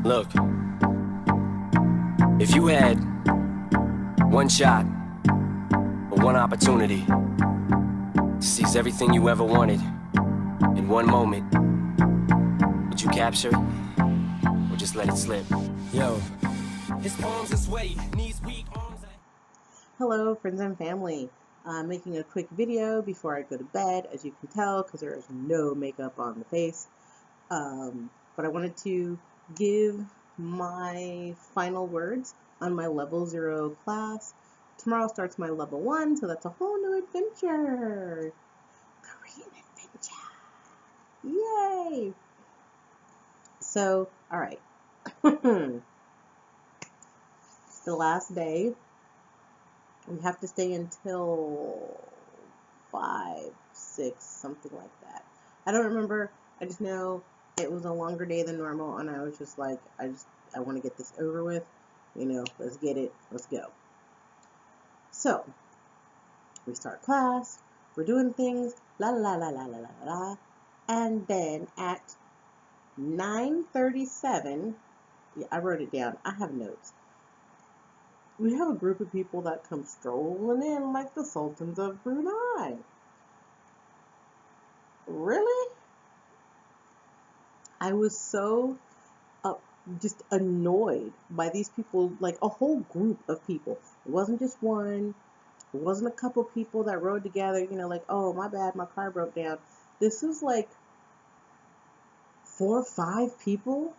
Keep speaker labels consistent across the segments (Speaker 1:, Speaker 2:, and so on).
Speaker 1: Look, if you had one shot or one opportunity to seize everything you ever wanted in one moment, would you capture it or just let it slip? Yo, his palms is sweaty, knees weak, arms.
Speaker 2: Hello, friends and family. I'm making a quick video before I go to bed, as you can tell, because there is no makeup on the face. But I wanted to give my final words on my level 0 class. Tomorrow starts my level 1, so that's a whole new adventure. Korean adventure. Yay! So, alright. It's the last day. We have to stay until 5, 6, something like that. I don't remember. I just know it was a longer day than normal, and I was just like, I want to get this over with. You know, let's get it. Let's go. So, we start class. We're doing things. La la la la la la la la. And then at 9:37, yeah, I wrote it down. I have notes. We have a group of people that come strolling in like the Sultans of Brunei. Really? I was so just annoyed by these people, like a whole group of people. It wasn't just one. It wasn't a couple people that rode together, you know, like, oh, my bad, my car broke down. This was like 4 or 5 people.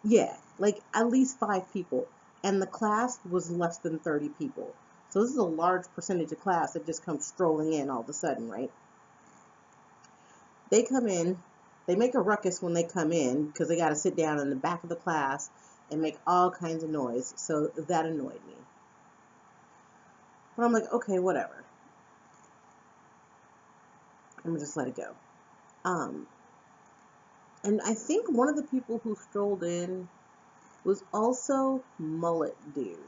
Speaker 2: Yeah, like at least 5 people. And the class was less than 30 people. So this is a large percentage of class that just comes strolling in all of a sudden, right? They come in, they make a ruckus when they come in because they got to sit down in the back of the class and make all kinds of noise. So that annoyed me. But I'm like, okay, whatever. I'm gonna just let it go. And I think one of the people who strolled in was also Mullet Dude.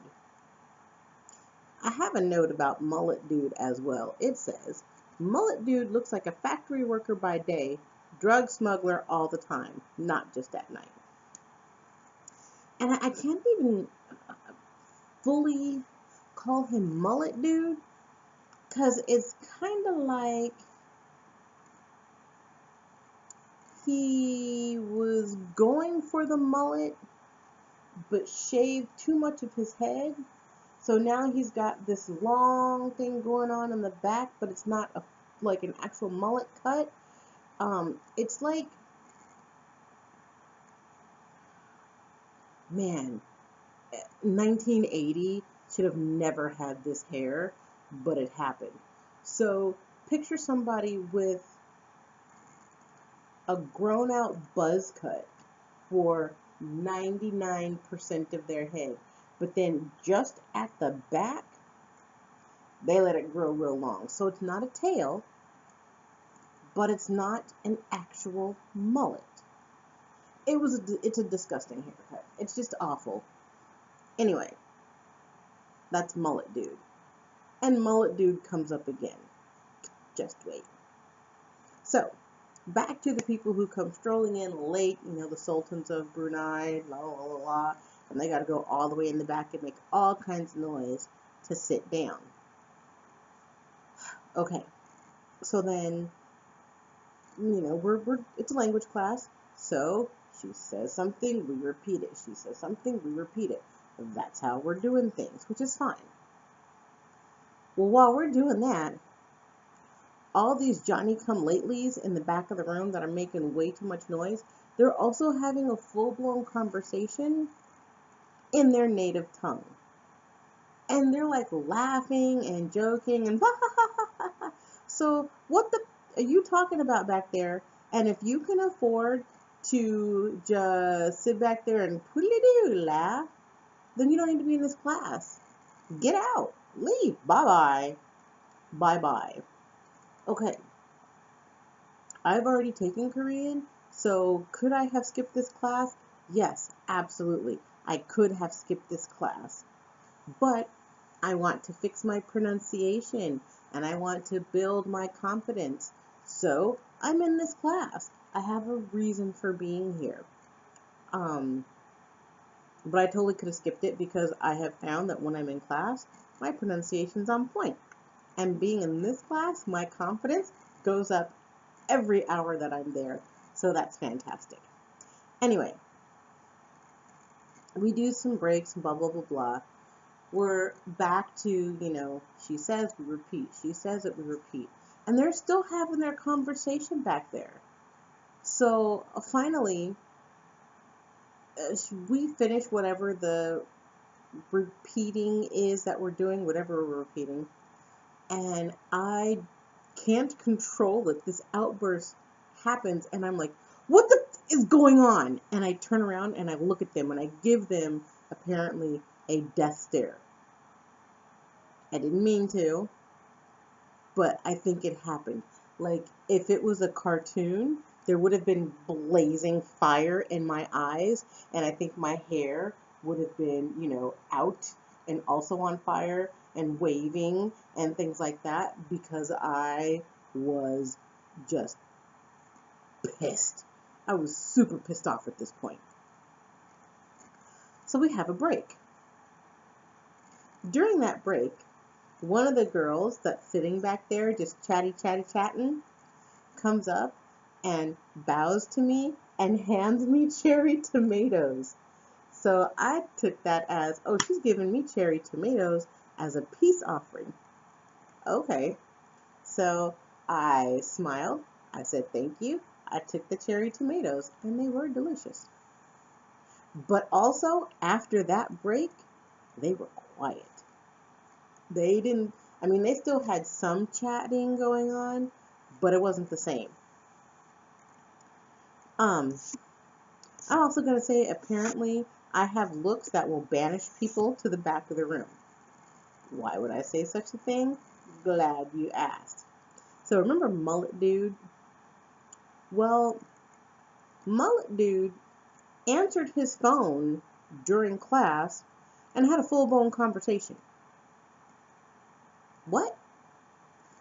Speaker 2: I have a note about Mullet Dude as well. It says, Mullet Dude looks like a factory worker by day, drug smuggler all the time, not just at night. And I can't even fully call him Mullet Dude, because it's kind of like he was going for the mullet, but shaved too much of his head. So now he's got this long thing going on in the back, but it's not like an actual mullet cut. It's like, man, 1980 should have never had this hair, but it happened. So picture somebody with a grown-out buzz cut for 99% of their head, but then just at the back, they let it grow real long. So it's not a tail, but it's not an actual mullet. It's a disgusting haircut. It's just awful. Anyway, that's Mullet Dude. And Mullet Dude comes up again. Just wait. So, back to the people who come strolling in late, you know, the Sultans of Brunei, la la la la, and they got to go all the way in the back and make all kinds of noise to sit down. Okay, so then, you know, it's a language class, so she says something, we repeat it. She says something, we repeat it. That's how we're doing things, which is fine. Well, while we're doing that, all these Johnny-come-latelys in the back of the room that are making way too much noise, they're also having a full-blown conversation in their native tongue. And they're like laughing and joking and so what the are you talking about back there? And if you can afford to just sit back there and poodly-doo laugh, then you don't need to be in this class. Get out. Leave. Bye-bye. Bye-bye. Okay. I've already taken Korean, so could I have skipped this class? Yes, absolutely. I could have skipped this class. But I want to fix my pronunciation and I want to build my confidence. So I'm in this class. I have a reason for being here. Um, but I totally could have skipped it because I have found that when I'm in class, my pronunciation's on point. And being in this class, my confidence goes up every hour that I'm there. So that's fantastic. Anyway, we do some breaks, blah, blah, blah, blah. We're back to, she says, we repeat. She says it, we repeat. And they're still having their conversation back there. So finally, we finish whatever the repeating is that we're doing, whatever we're repeating. And I can't control it. This outburst happens, and I'm like, what the is going on? And I turn around and I look at them and I give them apparently a death stare. I didn't mean to, but I think it happened. Like, if it was a cartoon, there would have been blazing fire in my eyes, and I think my hair would have been, out and also on fire and waving and things like that because I was just pissed. I was super pissed off at this point. So we have a break. During that break, one of the girls that's sitting back there just chatting comes up and bows to me and hands me cherry tomatoes. So I took that as, oh, she's giving me cherry tomatoes as a peace offering. Okay. So I smiled. I said thank you. I took the cherry tomatoes and they were delicious. But also after that break, they were quiet. They didn't, they still had some chatting going on, but it wasn't the same. I'm also going to say, apparently, I have looks that will banish people to the back of the room. Why would I say such a thing? Glad you asked. So remember Mullet Dude? Well, Mullet Dude answered his phone during class and had a full-blown conversation. What?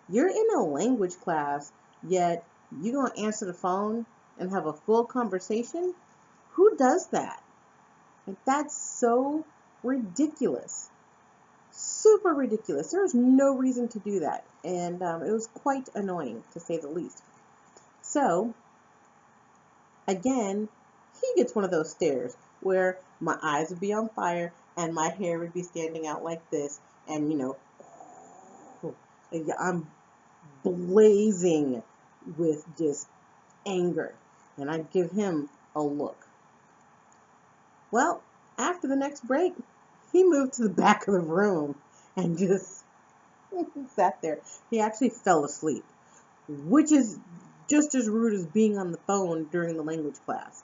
Speaker 2: You're in a language class, yet you gonna answer the phone and have a full conversation? Who does that? Like, that's so ridiculous. Super ridiculous. There's no reason to do that. And it was quite annoying, to say the least. So, again, he gets one of those stares where my eyes would be on fire and my hair would be standing out like this. And, I'm blazing with just anger. And I'd give him a look. Well, after the next break, he moved to the back of the room and just sat there. He actually fell asleep, which is just as rude as being on the phone during the language class.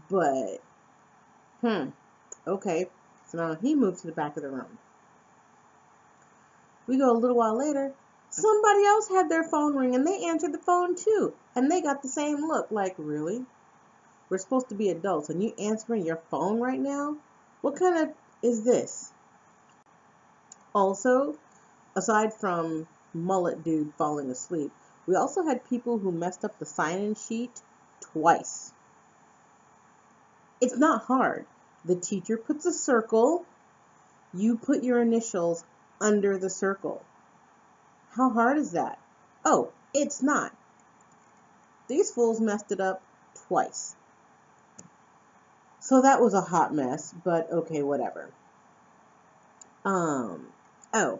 Speaker 2: But, okay. So now he moved to the back of the room. We go a little while later. Somebody else had their phone ring and they answered the phone too. And they got the same look, like, really? We're supposed to be adults and you answering your phone right now? What kind of is this? Also, aside from Mullet Dude falling asleep, we also had people who messed up the sign-in sheet twice. It's not hard. The teacher puts a circle, you put your initials under the circle. How hard is that? Oh, it's not. These fools messed it up twice. So that was a hot mess, but okay, whatever. Oh,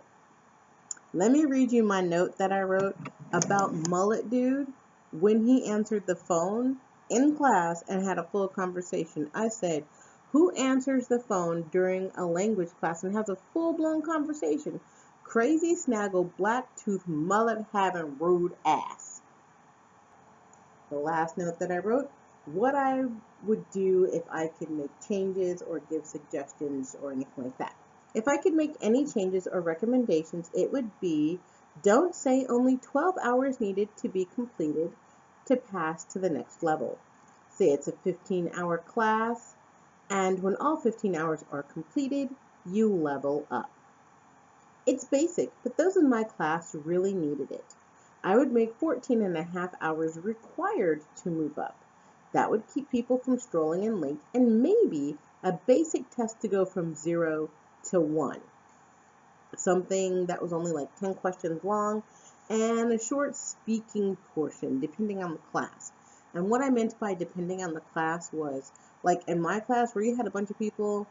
Speaker 2: let me read you my note that I wrote about Mullet Dude when he answered the phone in class and had a full conversation. I said, who answers the phone during a language class and has a full-blown conversation? Crazy snaggle, black-tooth, mullet-having, rude ass. The last note that I wrote, what I would do if I could make changes or give suggestions or anything like that. If I could make any changes or recommendations, it would be, don't say only 12 hours needed to be completed to pass to the next level. Say it's a 15-hour class, and when all 15 hours are completed, you level up. It's basic, but those in my class really needed it. I would make 14 and a half hours required to move up. That would keep people from strolling in late, and maybe a basic test to go from 0 to 1. Something that was only like 10 questions long, and a short speaking portion, depending on the class. And what I meant by depending on the class was, like in my class where you had a bunch of people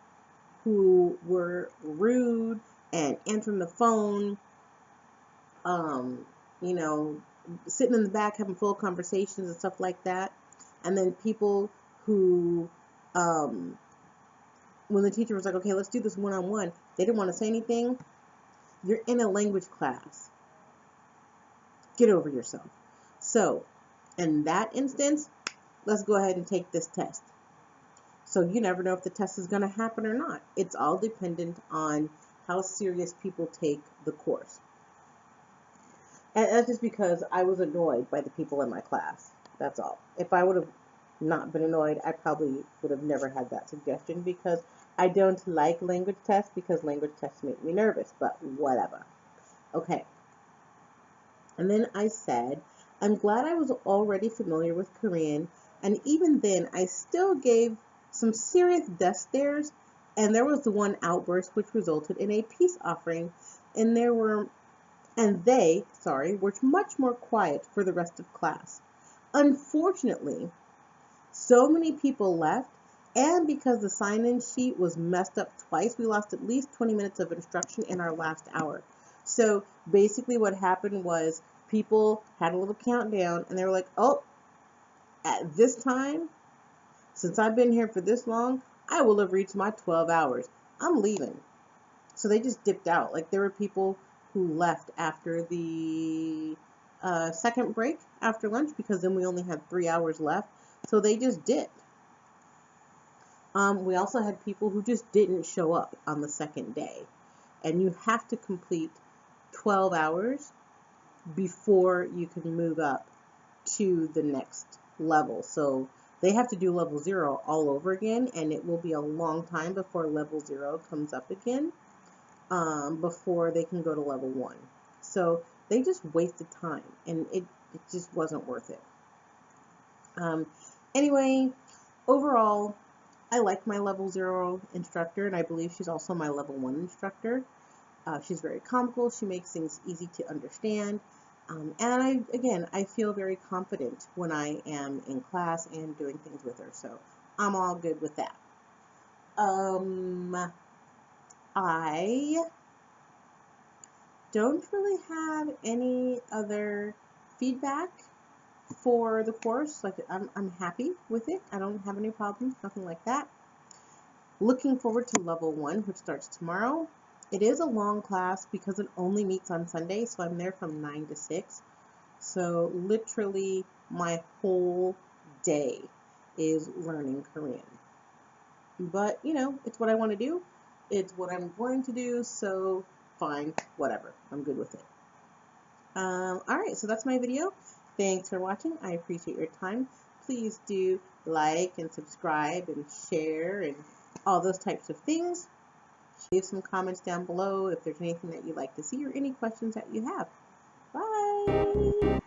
Speaker 2: who were rude and answering the phone, um, you know, sitting in the back having full conversations and stuff like that. And then people who, when the teacher was like, okay, let's do this one-on-one, they didn't want to say anything. You're in a language class. Get over yourself. So, in that instance, let's go ahead and take this test. So you never know if the test is going to happen or not. It's all dependent on how serious people take the course. And that's just because I was annoyed by the people in my class. That's all. If I would have not been annoyed, I probably would have never had that suggestion, because I don't like language tests, because language tests make me nervous, but whatever. Okay. And then I said, I'm glad I was already familiar with Korean, and even then I still gave some serious death stares, and there was the one outburst which resulted in a peace offering, and they were much more quiet for the rest of class. Unfortunately, so many people left, and because the sign-in sheet was messed up twice, we lost at least 20 minutes of instruction in our last hour. So basically what happened was people had a little countdown, and they were like, oh, at this time, since I've been here for this long, I will have reached my 12 hours. I'm leaving. So they just dipped out. Like, there were people who left after the second break after lunch, because then we only had 3 hours left. So they just dipped. We also had people who just didn't show up on the second day. And you have to complete 12 hours before you can move up to the next level. So they have to do level 0 all over again, and it will be a long time before level 0 comes up again, before they can go to level 1. So they just wasted time, and it just wasn't worth it. Anyway, overall, I like my level 0 instructor, and I believe she's also my level 1 instructor. She's very comical. She makes things easy to understand. And I feel very confident when I am in class and doing things with her. So I'm all good with that. I don't really have any other feedback for the course. Like, I'm happy with it. I don't have any problems, nothing like that. Looking forward to level 1, which starts tomorrow. It is a long class because it only meets on Sunday, so I'm there from 9 to 6. So literally my whole day is learning Korean. But, you know, it's what I want to do. It's what I'm going to do, so fine, whatever. I'm good with it. Alright, so that's my video. Thanks for watching. I appreciate your time. Please do like and subscribe and share and all those types of things. Leave some comments down below if there's anything that you'd like to see or any questions that you have. Bye!